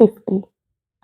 50।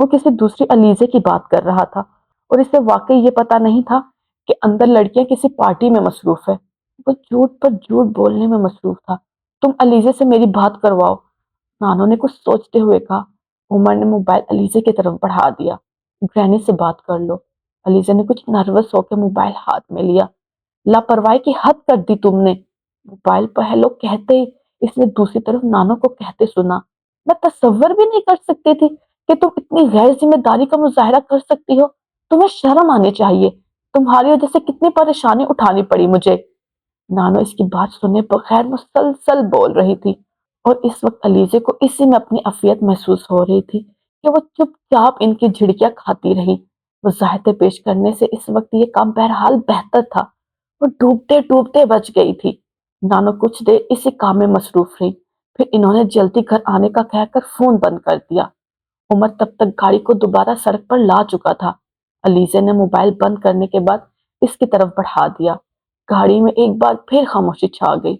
وہ کسی دوسری علیزے کی بات کر رہا تھا اور اسے واقعی یہ پتا نہیں تھا کہ اندر لڑکیاں کسی پارٹی میں مصروف ہے۔ وہ جھوٹ پر جھوٹ بولنے میں مصروف تھا۔ تم علیزے سے میری بات کرواؤ، نانو نے کچھ سوچتے ہوئے کہا۔ عمر نے موبائل علیزے کی طرف بڑھا دیا۔ گرینی سے بات کر لو۔ علیزے نے کچھ نروس ہو کے موبائل ہاتھ میں لیا۔ لاپرواہی کی حد کر دی تم نے، موبائل پر ہیلو کہتے ہی اس نے دوسری طرف نانو کو کہتے سنا۔ میں تصور بھی نہیں کر سکتی تھی کہ تم اتنی غیر ذمہ داری کا مظاہرہ کر سکتی ہو۔ تمہیں شرم آنی چاہیے، تمہاری وجہ سے کتنی پریشانی اٹھانی پڑی مجھے۔ نانو اس کی بات سننے بغیر مسلسل بول رہی تھی اور اس وقت علیزے کو اسی میں اپنی عافیت محسوس ہو رہی تھی کہ وہ چپ چاپ ان کی جھڑکیاں کھاتی رہی۔ وضاحتیں پیش کرنے سے اس وقت یہ کام بہرحال بہتر تھا۔ وہ ڈوبتے ڈوبتے بچ گئی تھی۔ نانو کچھ دیر اسی کام میں مصروف رہی، پھر انہوں نے جلدی گھر آنے کا کہہ کر فون بند کر دیا۔ عمر تب تک گاڑی کو دوبارہ سڑک پر لا چکا تھا۔ علیزے نے موبائل بند کرنے کے بعد اس کی طرف بڑھا دیا۔ گاڑی میں ایک بار پھر خاموشی چھا گئی۔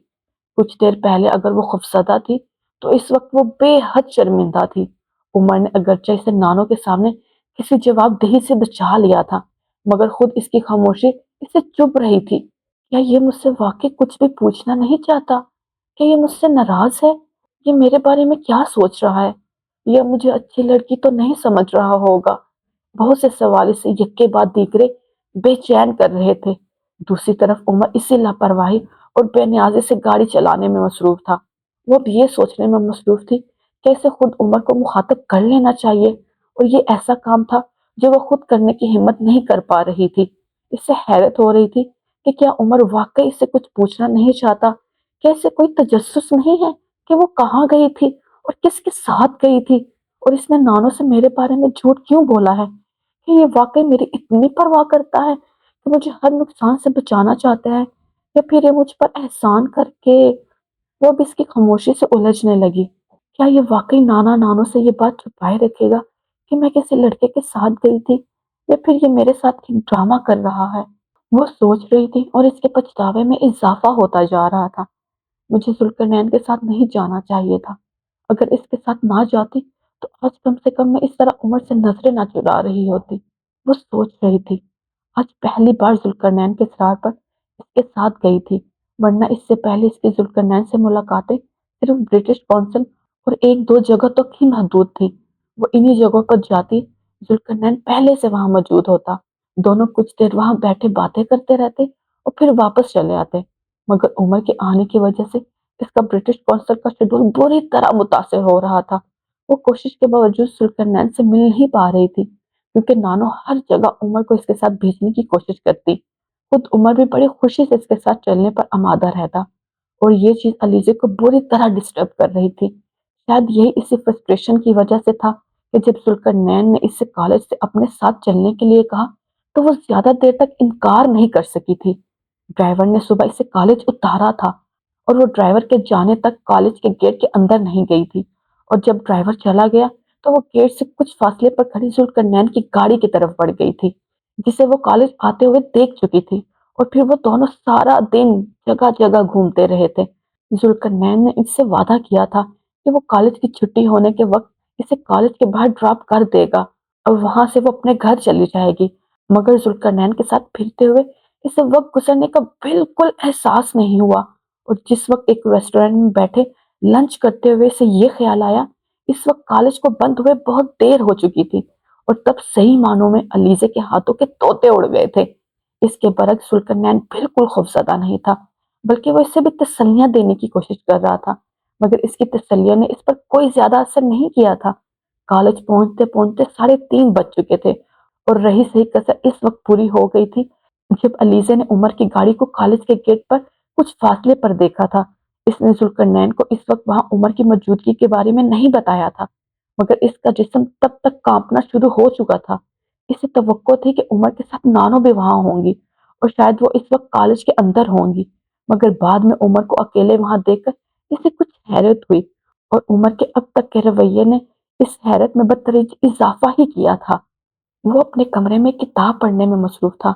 کچھ دیر پہلے اگر وہ خوفزدہ تھی تو اس وقت وہ بے حد شرمندہ تھی۔ عمر نے اگرچہ اسے نانو کے سامنے کسی جواب دہی سے بچا لیا تھا، مگر خود اس کی خاموشی اسے چپ رہی تھی۔ کیا یہ مجھ سے واقعی کچھ بھی پوچھنا نہیں چاہتا؟ کیا یہ مجھ سے ناراض ہے؟ یہ میرے بارے میں کیا سوچ رہا ہے؟ یہ مجھے اچھی لڑکی تو نہیں سمجھ رہا ہوگا؟ بہت سے سوال اسے یک کے بعد دیگرے بے چین کر رہے تھے۔ دوسری طرف عمر اسی لاپرواہی اور بے نیازی سے گاڑی چلانے میں مصروف تھا۔ وہ اب یہ سوچنے میں مصروف تھی کہ اسے خود عمر کو مخاطب کر لینا چاہیے، اور یہ ایسا کام تھا جو وہ خود کرنے کی ہمت نہیں کر پا رہی تھی۔ اس سے حیرت ہو رہی تھی کہ کیا عمر واقعی اس سے کچھ پوچھنا نہیں چاہتا؟ کیا اسے کوئی تجسس نہیں ہے کہ وہ کہاں گئی تھی اور کس کے ساتھ گئی تھی؟ اور اس نے نانو سے میرے بارے میں جھوٹ کیوں بولا ہے؟ کہ یہ واقعی میری اتنی پرواہ کرتا ہے کہ مجھے ہر نقصان سے بچانا چاہتا ہے، یا پھر یہ مجھ پر احسان کر کے؟ وہ اب اس کی خاموشی سے الجھنے لگی۔ کیا یہ واقعی نانا نانو سے یہ بات چھپائے رکھے گا کہ میں کسی لڑکے کے ساتھ گئی تھی، یا پھر یہ میرے ساتھ ایک ڈرامہ کر رہا ہے؟ وہ سوچ رہی تھی اور اس کے پچھتاوے میں اضافہ ہوتا جا رہا تھا۔ مجھے ذوالقرنین کے ساتھ نہیں جانا چاہیے تھا۔ اگر اس کے ساتھ نہ جاتی تو آج کم سے کم میں اس طرح عمر سے نظریں نہ چرا رہی ہوتی۔ وہ سوچ رہی تھی آج پہلی بار ذوالقرنین کے اصرار پر اس کے ساتھ گئی تھی، ورنہ اس سے پہلے اس کی ذوالقرنین سے ملاقاتیں صرف برٹش کونسل اور ایک دو جگہ تک ہی محدود تھی۔ وہ انہی جگہوں پر جاتی، ذوالقرنین پہلے سے وہاں موجود ہوتا، دونوں کچھ دیر وہاں بیٹھے باتیں کرتے رہتے اور پھر واپس چلے آتے۔ مگر عمر کے آنے کی وجہ سے اس کا برٹش کونسل کا شیڈول بری طرح متاثر ہو رہا تھا۔ وہ کوشش کے باوجود ذوالقرنین سے مل نہیں پا رہی تھی، کیونکہ نانو ہر جگہ عمر کو اس کے ساتھ بھیجنے کی کوشش کرتی۔ خود عمر بھی بڑی خوشی سے اس کے ساتھ چلنے پر آمادہ رہتا، اور یہ چیز علیزے کو بری طرح ڈسٹرب کر رہی تھی۔ شاید یہی اسی فرسٹریشن کی وجہ سے تھا کہ جب ذوالقرنین نے اس سے کالج سے اپنے ساتھ چلنے کے لیے کہا تو وہ زیادہ دیر تک انکار نہیں کر سکی تھی۔ ڈرائیور نے صبح اسے کالج اتارا تھا، اور وہ ڈرائیور کے جانے تک کالج کے گیٹ کے اندر نہیں گئی تھی، اور جب ڈرائیور چلا گیا تو وہ گیٹ سے کچھ فاصلے پر کھڑی ذوالقرنین کی گاڑی کی طرف بڑھ گئی تھی، جسے وہ کالج آتے ہوئے دیکھ چکی تھی، اور پھر وہ دونوں سارا دن جگہ جگہ گھومتے رہے تھے۔ ذوالقرنین نے اس سے وعدہ کیا تھا کہ وہ کالج کی چھٹی ہونے کے وقت اسے کالج کے باہر ڈراپ کر دے گا اور وہاں سے وہ اپنے گھر چلی جائے گی، مگر ذوالقرنین کے ساتھ پھرتے ہوئے اسے وقت گزرنے کا بالکل احساس نہیں ہوا، اور جس وقت ایک ریسٹورینٹ میں بیٹھے لنچ کرتے ہوئے اسے یہ خیال آیا اس وقت کالج کو بند ہوئے بہت دیر ہو چکی تھی، اور تب صحیح معنوں میں علیزے کے ہاتھوں کے طوطے اڑ گئے تھے۔ اس کے برعکس ذوالقرنین بالکل خوفزدہ نہیں تھا، بلکہ وہ اسے بھی تسلیاں دینے کی کوشش کر رہا تھا، مگر اس کی تسلیوں نے اس پر کوئی زیادہ اثر نہیں کیا تھا۔ کالج پہنچتے پہنچتے 3:30 بج چکے تھے، اور رہی سہی کسر اس وقت پوری ہو گئی تھی جب علیزے نے عمر کی گاڑی کو کالج کے گیٹ پر کچھ فاصلے پر دیکھا تھا۔ اس نے ذوالقرنین کو اس وقت وہاں عمر کی موجودگی کے بارے میں نہیں بتایا تھا، مگر اس کا جسم تب تک کانپنا شروع ہو چکا تھا۔ اسے توقع تھی کہ عمر کے ساتھ نانو بھی وہاں ہوں گی، اور شاید وہ اس وقت کالج کے اندر ہوں گی، مگر بعد میں عمر کو اکیلے وہاں دیکھ کر اسے کچھ حیرت ہوئی، اور عمر کے اب تک کے رویے نے اس حیرت میں بدتدریج اضافہ ہی کیا تھا۔ وہ اپنے کمرے میں کتاب پڑھنے میں مصروف تھا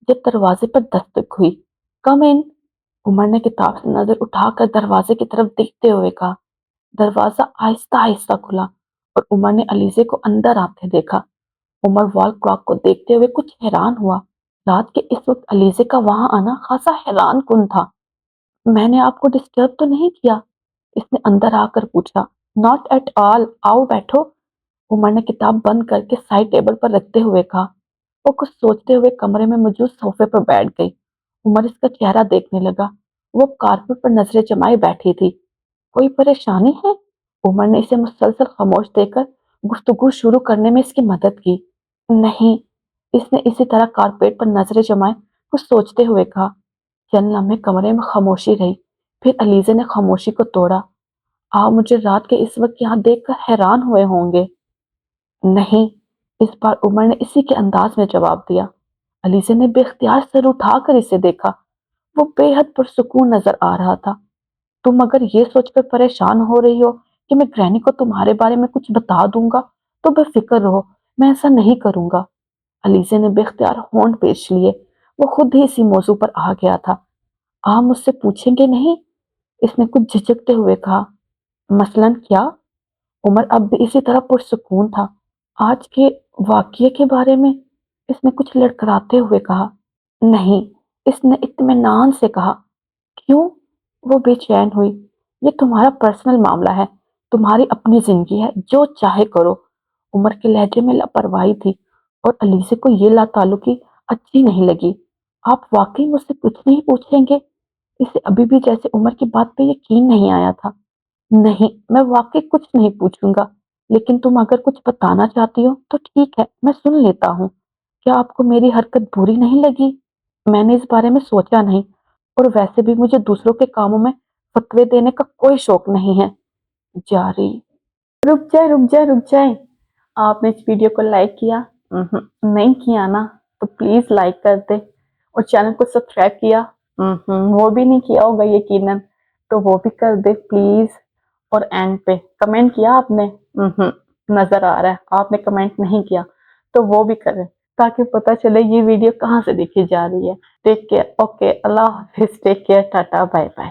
جب دروازے پر دستک ہوئی۔ کم ان، عمر نے کتاب سے نظر اٹھا کر دروازے کی طرف دیکھتے ہوئے کہا۔ دروازہ آہستہ آہستہ کھلا، اور عمر نے علیزے کو اندر آتے دیکھا۔ عمر وال کلاک کو دیکھتے ہوئے کچھ حیران ہوا۔ رات کے اس وقت علیزے کا وہاں آنا خاصا حیران کن تھا۔ میں نے آپ کو ڈسٹرب تو نہیں کیا؟ اس نے اندر آ کر پوچھا۔ ناٹ ایٹ آل، آؤ بیٹھو، عمر نے کتاب بند کر کے سائڈ ٹیبل پر رکھتے ہوئے کہا۔ وہ کچھ سوچتے ہوئے کمرے میں موجود صوفے پر بیٹھ گئی۔ عمر اس کا چہرہ دیکھنے لگا۔ وہ کارپٹ پر نظریں جمائے بیٹھی تھی۔ کوئی پریشانی ہے؟ عمر نے اسے مسلسل خاموش دیکھ کر گفتگو شروع کرنے میں اس کی مدد کی۔ نہیں، اس نے اسی طرح کارپیٹ پر نظریں جمائے کچھ سوچتے ہوئے کہا۔ چند لمحے کمرے میں خاموشی رہی، پھر علیزے نے خاموشی کو توڑا۔ آپ مجھے رات کے اس وقت یہاں دیکھ کر حیران ہوئے ہوں گے۔ نہیں، اس بار عمر نے اسی کے انداز میں جواب دیا۔ علیزے نے بے اختیار سر اٹھا کر اسے دیکھا۔ وہ بے حد پرسکون نظر آ رہا تھا۔ تم اگر یہ سوچ کر پریشان ہو رہی ہو کہ میں گرینی کو تمہارے بارے میں کچھ بتا دوں گا تو بے فکر رہو، میں ایسا نہیں کروں گا۔ علیزے نے بے اختیار ہونٹ پیچھ لیے۔ وہ خود ہی اسی موضوع پر آ گیا تھا۔ آپ مجھ سے پوچھیں گے نہیں؟ اس نے کچھ جھجکتے ہوئے کہا۔ مثلاً کیا؟ عمر اب بھی اسی طرح پرسکون تھا۔ آج کے واقعے کے بارے میں، اس نے کچھ لڑکھڑاتے ہوئے کہا۔ نہیں، اس نے اطمینان سے کہا۔ کیوں؟ وہ بے چین ہوئی۔ یہ تمہارا پرسنل معاملہ ہے، تمہاری اپنی زندگی ہے، جو چاہے کرو۔ عمر کے لہجے میں لاپرواہی تھی اور علیزے کو یہ لا تعلقی اچھی نہیں لگی۔ آپ واقعی مجھ سے کچھ نہیں پوچھیں گے؟ اسے ابھی بھی جیسے عمر کی بات پہ یقین نہیں آیا تھا۔ نہیں، میں واقعی کچھ نہیں پوچھوں گا، لیکن تم اگر کچھ بتانا چاہتی ہو تو ٹھیک ہے، میں سن لیتا ہوں۔ کیا آپ کو میری حرکت بری نہیں لگی؟ میں نے اس بارے میں سوچا نہیں، اور ویسے بھی مجھے دوسروں کے کاموں میں فتوے دینے کا کوئی شوق نہیں ہے۔ جاری۔ رک جائیں۔ آپ نے اس ویڈیو کو لائک کیا؟ نہیں کیا نا؟ تو پلیز لائک کر دیں، اور چینل کو سبسکرائب کیا؟ وہ بھی نہیں کیا ہوگا یقیناً، تو وہ بھی کر دیں پلیز۔ اور اینڈ پہ کمنٹ کیا آپ نے؟ نظر آ رہا ہے آپ نے کمنٹ نہیں کیا، تو وہ بھی کریں تاکہ پتہ چلے یہ ویڈیو کہاں سے دیکھی جا رہی ہے۔ ٹیک کیئر، اوکے، اللہ حافظ، take care, tata, bye bye.